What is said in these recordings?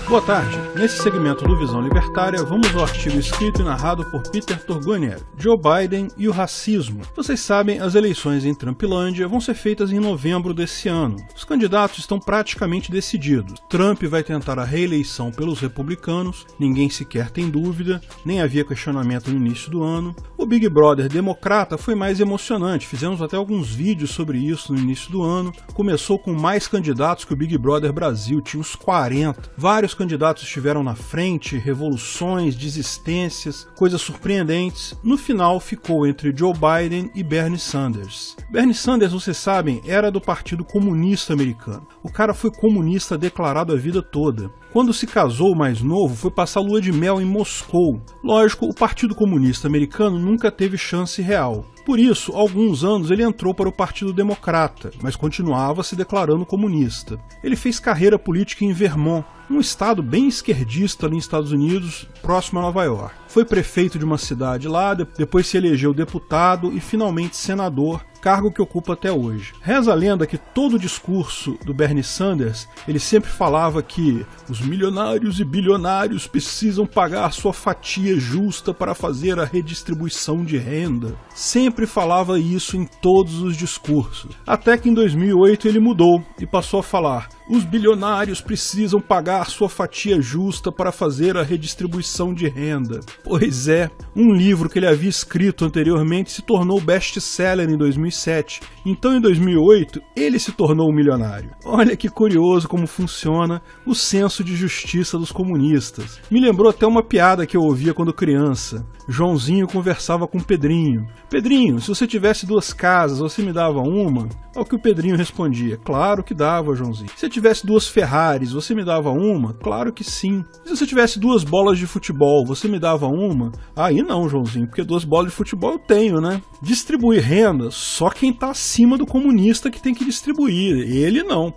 Boa tarde. Nesse segmento do Visão Libertária, vamos ao artigo escrito e narrado por Peter Turguniev, Joe Biden e o racismo. Vocês sabem, as eleições em Trumpilândia vão ser feitas em novembro desse ano. Os candidatos estão praticamente decididos. Trump vai tentar a reeleição pelos republicanos, ninguém sequer tem dúvida, nem havia questionamento no início do ano. O Big Brother democrata foi mais emocionante, fizemos até alguns vídeos sobre isso no início do ano. Começou com mais candidatos que o Big Brother Brasil, tinha uns 40. Vários candidatos estiveram na frente, revoluções, desistências, coisas surpreendentes. No final ficou entre Joe Biden e Bernie Sanders. Bernie Sanders, vocês sabem, era do Partido Comunista Americano. O cara foi comunista declarado a vida toda. Quando se casou mais novo, foi passar lua de mel em Moscou. Lógico, o Partido Comunista Americano nunca teve chance real. Por isso, há alguns anos ele entrou para o Partido Democrata, mas continuava se declarando comunista. Ele fez carreira política em Vermont, um estado bem esquerdista ali nos Estados Unidos, próximo a Nova York. Foi prefeito de uma cidade lá, depois se elegeu deputado e finalmente senador, cargo que ocupa até hoje. Reza a lenda que todo o discurso do Bernie Sanders, ele sempre falava que os milionários e bilionários precisam pagar sua fatia justa para fazer a redistribuição de renda. Sempre falava isso em todos os discursos. Até que em 2008 ele mudou e passou a falar: os bilionários precisam pagar sua fatia justa para fazer a redistribuição de renda. Pois é, um livro que ele havia escrito anteriormente se tornou best-seller em 2007. Então, em 2008, ele se tornou um milionário. Olha que curioso como funciona o senso de justiça dos comunistas. Me lembrou até uma piada que eu ouvia quando criança. Joãozinho conversava com Pedrinho. Pedrinho, se você tivesse 2 casas, você me dava uma? Ao que o Pedrinho respondia: claro que dava, Joãozinho. Se eu tivesse 2 Ferraris, você me dava uma? Claro que sim. Se você tivesse 2 bolas de futebol, você me dava uma? Aí não, Joãozinho, porque 2 bolas de futebol eu tenho, né? Distribuir renda, só quem tá acima do comunista que tem que distribuir. Ele não,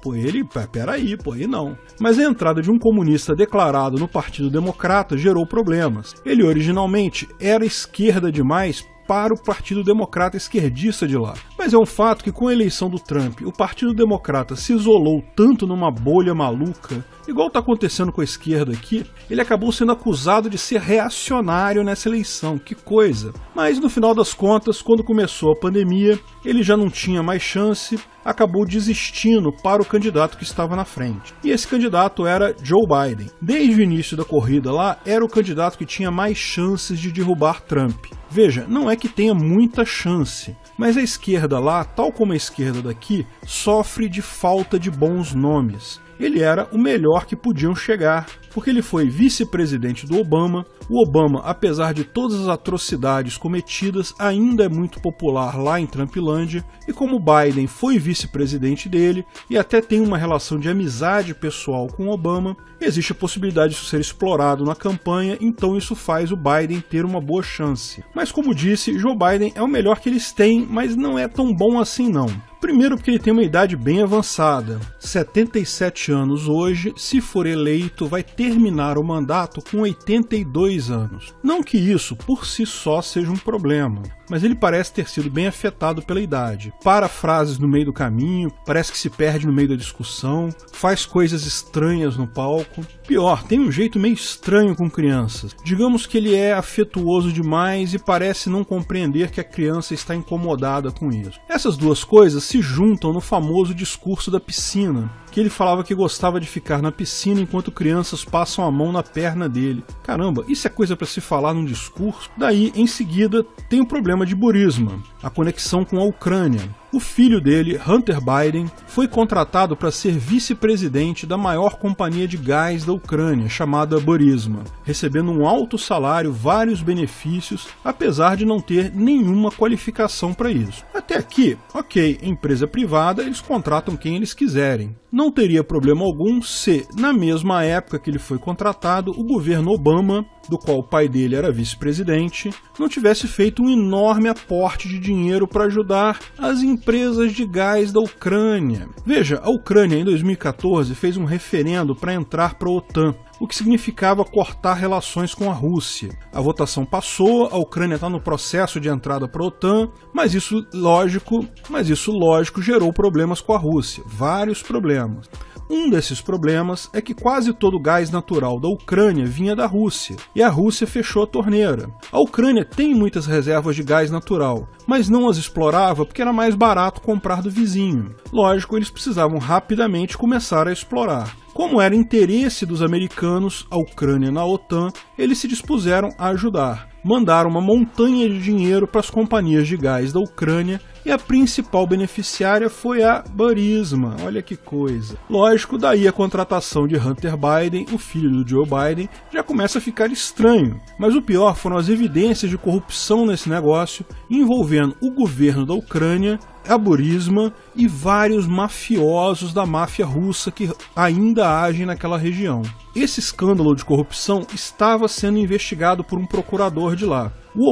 peraí, aí não. Mas a entrada de um comunista declarado no Partido Democrata gerou problemas. Ele originalmente era esquerda demais para o Partido Democrata esquerdista de lá. Mas é um fato que com a eleição do Trump, o Partido Democrata se isolou tanto numa bolha maluca, igual está acontecendo com a esquerda aqui, ele acabou sendo acusado de ser reacionário nessa eleição. Que coisa! Mas no final das contas, quando começou a pandemia, ele já não tinha mais chance, acabou desistindo para o candidato que estava na frente. E esse candidato era Joe Biden. Desde o início da corrida lá, era o candidato que tinha mais chances de derrubar Trump. Veja, não é que tenha muita chance, mas a esquerda lá, tal como a esquerda daqui, sofre de falta de bons nomes. Ele era o melhor que podiam chegar, porque ele foi vice-presidente do Obama. O Obama, apesar de todas as atrocidades cometidas, ainda é muito popular lá em Trumpilândia, e como Biden foi vice-presidente dele e até tem uma relação de amizade pessoal com o Obama, existe a possibilidade disso ser explorado na campanha, então isso faz o Biden ter uma boa chance. Mas como disse, Joe Biden é o melhor que eles têm, mas não é tão bom assim não. Primeiro porque ele tem uma idade bem avançada, 77 anos hoje, se for eleito vai terminar o mandato com 82 anos. Não que isso por si só seja um problema, mas ele parece ter sido bem afetado pela idade. Para frases no meio do caminho, parece que se perde no meio da discussão, faz coisas estranhas no palco. Pior, tem um jeito meio estranho com crianças. Digamos que ele é afetuoso demais e parece não compreender que a criança está incomodada com isso. Essas duas coisas se juntam no famoso discurso da piscina, que ele falava que gostava de ficar na piscina enquanto crianças passam a mão na perna dele. Caramba, isso é coisa para se falar num discurso? Daí, em seguida, tem o problema de Burisma, a conexão com a Ucrânia. O filho dele, Hunter Biden, foi contratado para ser vice-presidente da maior companhia de gás da Ucrânia, chamada Burisma, recebendo um alto salário, vários benefícios, apesar de não ter nenhuma qualificação para isso. Até aqui, ok, empresa privada, eles contratam quem eles quiserem. Não teria problema algum se, na mesma época que ele foi contratado, o governo Obama, do qual o pai dele era vice-presidente, não tivesse feito um enorme aporte de dinheiro para ajudar as empresas de gás da Ucrânia. Veja, a Ucrânia em 2014 fez um referendo para entrar para a OTAN, o que significava cortar relações com a Rússia. A votação passou, a Ucrânia está no processo de entrada para a OTAN, mas isso lógico gerou problemas com a Rússia, vários problemas. Um desses problemas é que quase todo o gás natural da Ucrânia vinha da Rússia, e a Rússia fechou a torneira. A Ucrânia tem muitas reservas de gás natural, mas não as explorava porque era mais barato comprar do vizinho. Lógico, eles precisavam rapidamente começar a explorar. Como era interesse dos americanos a Ucrânia na OTAN, eles se dispuseram a ajudar. Mandaram uma montanha de dinheiro para as companhias de gás da Ucrânia e a principal beneficiária foi a Burisma. Olha que coisa. Lógico, daí a contratação de Hunter Biden, o filho do Joe Biden, já começa a ficar estranho. Mas o pior foram as evidências de corrupção nesse negócio, envolvendo o governo da Ucrânia, a Burisma e vários mafiosos da máfia russa que ainda agem naquela região. Esse escândalo de corrupção estava sendo investigado por um procurador de lá. O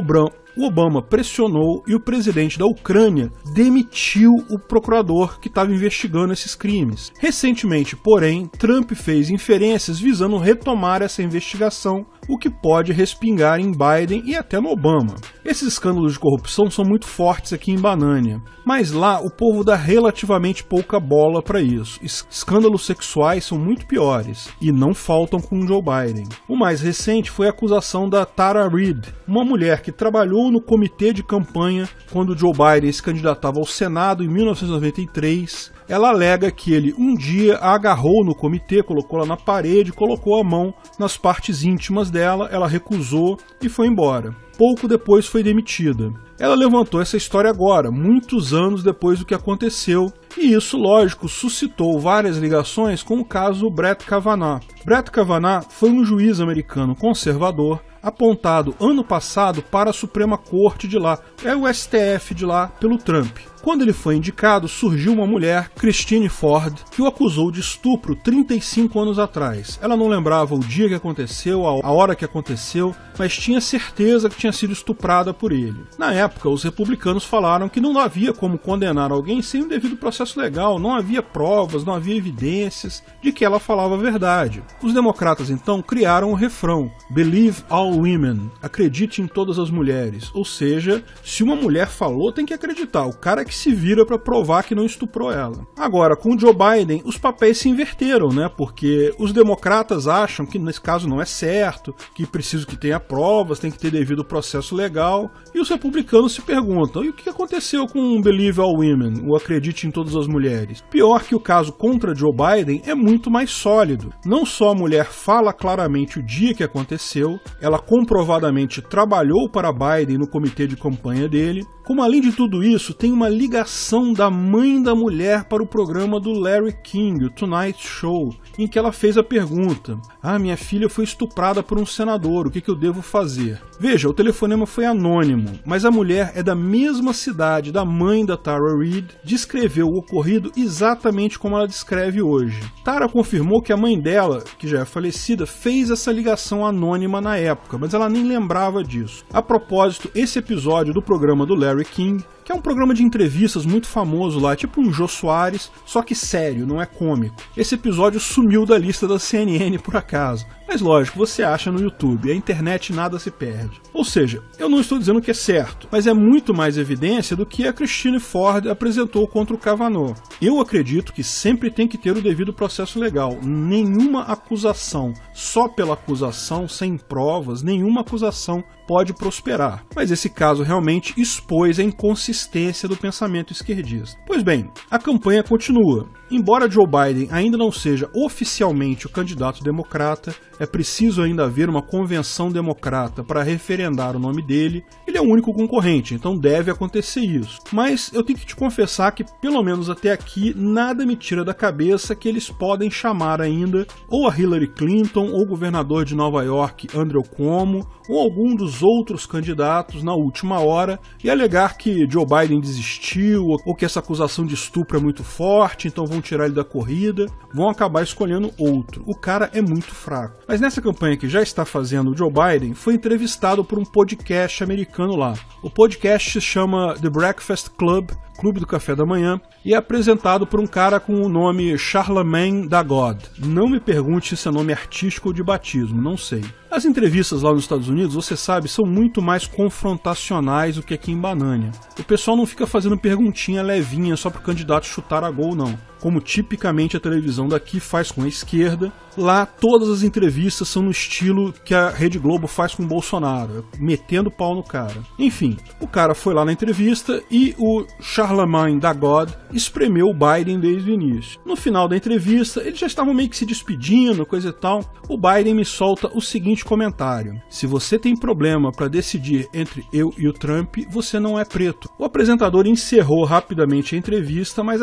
Obama pressionou e o presidente da Ucrânia demitiu o procurador que estava investigando esses crimes. Recentemente, porém, Trump fez inferências visando retomar essa investigação, o que pode respingar em Biden e até no Obama. Esses escândalos de corrupção são muito fortes aqui em Banânia, mas lá o povo dá relativamente pouca bola para isso. Escândalos sexuais são muito piores e não faltam com Joe Biden. O mais recente foi a acusação da Tara Reade, uma mulher que trabalhou no comitê de campanha quando Joe Biden se candidatava ao Senado em 1993. Ela alega que ele um dia a agarrou no comitê, colocou ela na parede, colocou a mão nas partes íntimas dela, ela recusou e foi embora. Pouco depois foi demitida. Ela levantou essa história agora, muitos anos depois do que aconteceu, e isso, lógico, suscitou várias ligações com o caso Brett Kavanaugh. Brett Kavanaugh foi um juiz americano conservador, apontado ano passado para a Suprema Corte de lá, o STF de lá, pelo Trump. Quando ele foi indicado, surgiu uma mulher, Christine Ford, que o acusou de estupro 35 anos atrás. Ela não lembrava o dia que aconteceu, a hora que aconteceu, mas tinha certeza que tinha sido estuprada por ele. Na época, os republicanos falaram que não havia como condenar alguém sem um devido processo legal, não havia provas, não havia evidências de que ela falava a verdade. Os democratas, então, criaram o refrão Believe all women, acredite em todas as mulheres, ou seja, se uma mulher falou, tem que acreditar, o cara que se vira para provar que não estuprou ela. Agora, com o Joe Biden, os papéis se inverteram, né? Porque os democratas acham que nesse caso não é certo, que preciso que tenha provas, tem que ter devido processo legal, e os republicanos se perguntam, e o que aconteceu com Believe All Women, o acredite em todas as mulheres? Pior que o caso contra Joe Biden é muito mais sólido. Não só a mulher fala claramente o dia que aconteceu, ela comprovadamente trabalhou para Biden no comitê de campanha dele, como além de tudo isso, tem uma ligação da mãe da mulher para o programa do Larry King, o Tonight Show, em que ela fez a pergunta: minha filha foi estuprada por um senador, o que eu devo fazer? Veja, o telefonema foi anônimo, mas a mulher é da mesma cidade da mãe da Tara Reade, descreveu o ocorrido exatamente como ela descreve hoje. Tara confirmou que a mãe dela, que já é falecida, fez essa ligação anônima na época, mas ela nem lembrava disso. A propósito, esse episódio do programa do Larry King, que é um programa de entrevistas muito famoso lá, tipo um Jô Soares, só que sério, não é cômico. Esse episódio sumiu da lista da CNN por acaso. Mas lógico, você acha no YouTube, a internet nada se perde. Ou seja, eu não estou dizendo que é certo, mas é muito mais evidência do que a Christine Ford apresentou contra o Kavanaugh. Eu acredito que sempre tem que ter o devido processo legal. Nenhuma acusação, só pela acusação, sem provas, nenhuma acusação pode prosperar. Mas esse caso realmente expôs a inconsistência do pensamento esquerdista. Pois bem, a campanha continua. Embora Joe Biden ainda não seja oficialmente o candidato democrata, é preciso ainda haver uma convenção democrata para referendar o nome dele. Ele é o único concorrente, então deve acontecer isso. Mas eu tenho que te confessar que, pelo menos até aqui, nada me tira da cabeça que eles podem chamar ainda ou a Hillary Clinton ou o governador de Nova York, Andrew Cuomo, ou algum dos outros candidatos na última hora e alegar que Joe Biden desistiu ou que essa acusação de estupro é muito forte, então vão tirar ele da corrida, vão acabar escolhendo outro. O cara é muito fraco. Mas nessa campanha que já está fazendo o Joe Biden, foi entrevistado por um podcast americano lá. O podcast se chama The Breakfast Club, Clube do Café da Manhã, e é apresentado por um cara com o nome Charlemagne da God. Não me pergunte se é nome artístico ou de batismo, não sei. As entrevistas lá nos Estados Unidos, você sabe, são muito mais confrontacionais do que aqui em Banânia. O pessoal não fica fazendo perguntinha levinha só pro candidato chutar a gol, não. Como tipicamente a televisão daqui faz com a esquerda, lá todas as entrevistas são no estilo que a Rede Globo faz com o Bolsonaro, metendo pau no cara. Enfim, o cara foi lá na entrevista e o Charlemagne da God espremeu o Biden desde o início. No final da entrevista, eles já estavam meio que se despedindo, coisa e tal. O Biden me solta o seguinte comentário: se você tem problema para decidir entre eu e o Trump, você não é preto. O apresentador encerrou rapidamente a entrevista, mas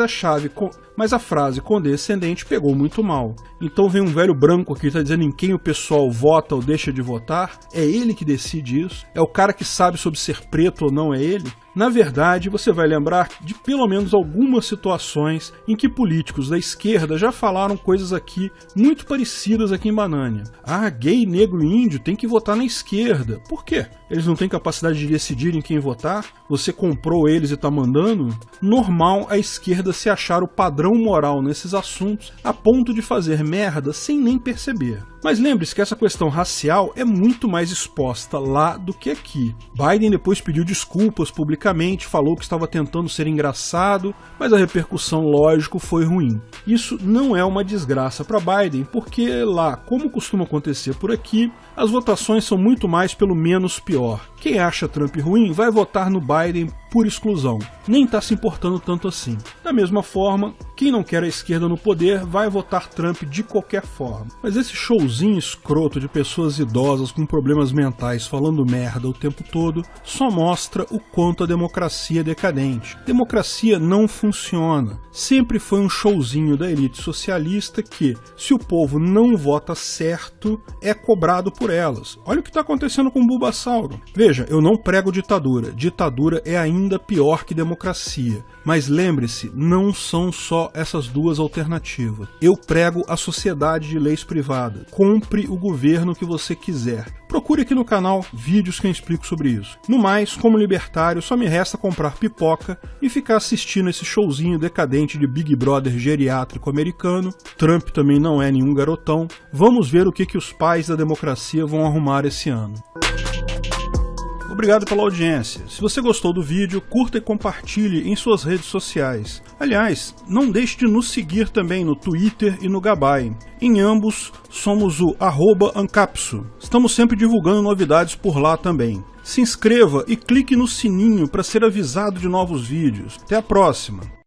a frase condescendente pegou muito mal. Então vem um velho branco aqui que está dizendo em quem o pessoal vota ou deixa de votar. É ele que decide isso? É o cara que sabe sobre ser preto ou não, é ele? Na verdade, você vai lembrar de pelo menos algumas situações em que políticos da esquerda já falaram coisas aqui muito parecidas aqui em Banânia. Ah, gay, negro e índio tem que votar na esquerda. Por quê? Eles não têm capacidade de decidir em quem votar? Você comprou eles e tá mandando? Normal a esquerda se achar o padrão moral nesses assuntos a ponto de fazer merda sem nem perceber. Mas lembre-se que essa questão racial é muito mais exposta lá do que aqui. Biden depois pediu desculpas publicamente, falou que estava tentando ser engraçado, mas a repercussão, lógico, foi ruim. Isso não é uma desgraça para Biden, porque lá, como costuma acontecer por aqui, as votações são muito mais pelo menos pior. Quem acha Trump ruim vai votar no Biden por exclusão, nem está se importando tanto assim. Da mesma forma, quem não quer a esquerda no poder vai votar Trump de qualquer forma. Mas esse showzinho escroto de pessoas idosas com problemas mentais falando merda o tempo todo só mostra o quanto a democracia é decadente. Democracia não funciona. Sempre foi um showzinho da elite socialista que, se o povo não vota certo, é cobrado por elas. Olha o que está acontecendo com o Bulbasauro. Veja, eu não prego ditadura. Ditadura é ainda pior que democracia. Mas lembre-se, não são só essas duas alternativas. Eu prego a sociedade de leis privadas. Compre o governo que você quiser. Procure aqui no canal vídeos que eu explico sobre isso. No mais, como libertário, só me resta comprar pipoca e ficar assistindo esse showzinho decadente de Big Brother geriátrico americano. Trump também não é nenhum garotão. Vamos ver o que os pais da democracia vão arrumar esse ano. Obrigado pela audiência. Se você gostou do vídeo, curta e compartilhe em suas redes sociais. Aliás, não deixe de nos seguir também no Twitter e no Gabay. Em ambos, somos o @ancapsu. Estamos sempre divulgando novidades por lá também. Se inscreva e clique no sininho para ser avisado de novos vídeos. Até a próxima!